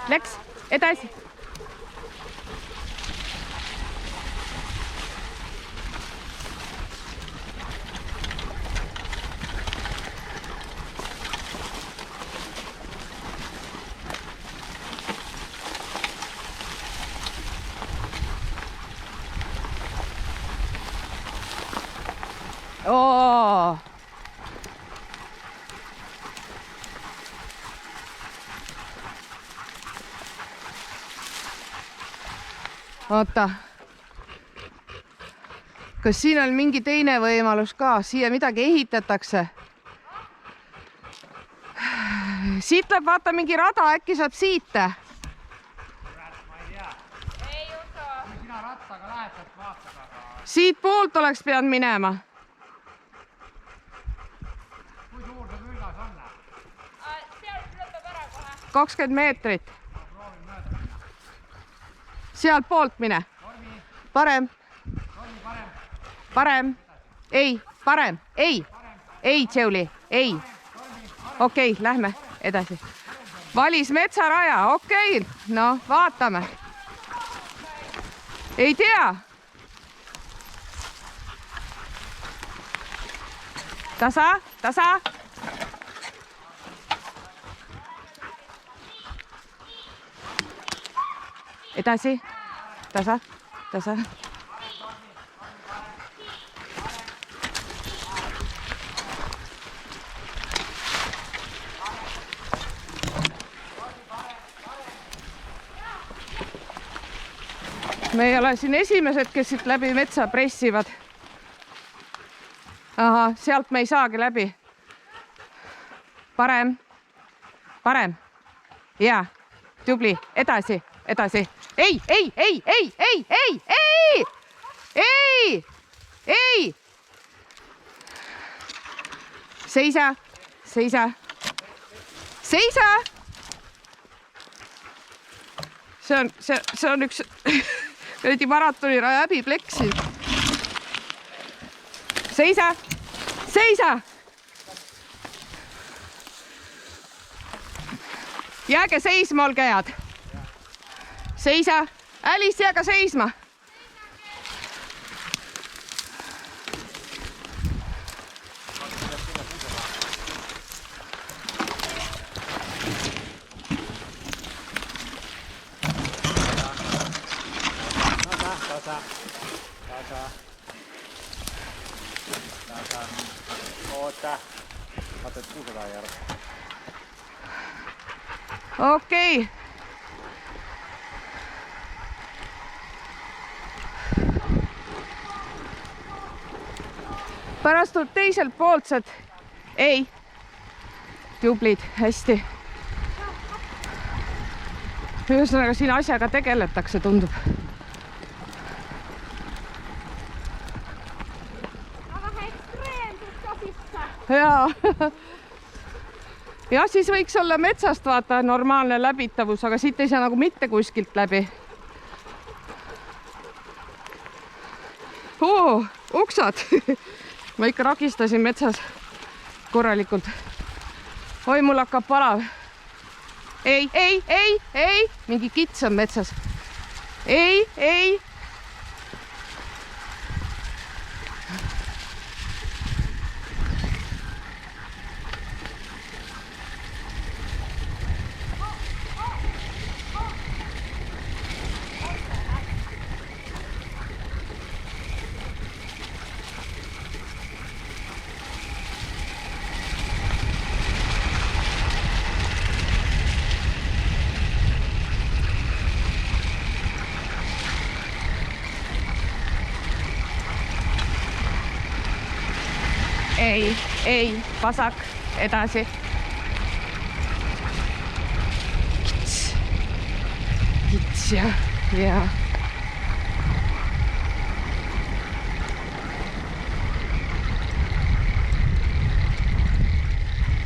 läks edasi. Oo. Oota. Kas siin on mingi teine võimalus ka? Siia midagi ehitatakse. Siit läheb vaata mingi rada, äkki saab siit. Ma ei tea. Ei usu. Kui sina rattaga lähed, saad vaatada. Siit poolt oleks pidanud minema. Kui suur see külgas on? Seal lõpeb ära kohe. 20 meetrit. Sealt poolt mine. Parem. Parem. Ei, parem. Ei. Ei, Tšeuli. Ei. Okei, lähme edasi. Valis metsaraja. Okei. No, vaatame. Ei tea. Tasa, tasa. Edasi. Tasa, tasa. Me ei ole siin esimesed, kes siit läbi metsa pressivad. Aha, sealt me ei saagi läbi. Parem. Parem. Jaa, tubli. Edasi, edasi. Ei, ei, ei, ei, ei, ei, ei, ei, ei. Seisa, seisa, seisa. See on üks kuradi maratoniraja häbipleksi. Seisa, seisa. Jääge seisma, olge head. Seisa, Alice, jääge seisma. Oota. Otat 600 €. Okei. Pärast tuleb teiselt poolt saad. Ei. Tublid, hästi. Ühesõnaga siin asjaga tegeletakse, tundub. Jaa. Ja siis võiks olla metsast vaata normaalne läbitavus, aga siit ei saa nagu mitte kuskilt läbi. Oksad. Ma ikka ragistasin metsas korralikult. Oi, mul hakkab palav. Ei, ei, ei, ei. Mingi kits on metsas. Ei, ei. Ei, vasak, edasi. Kits ja.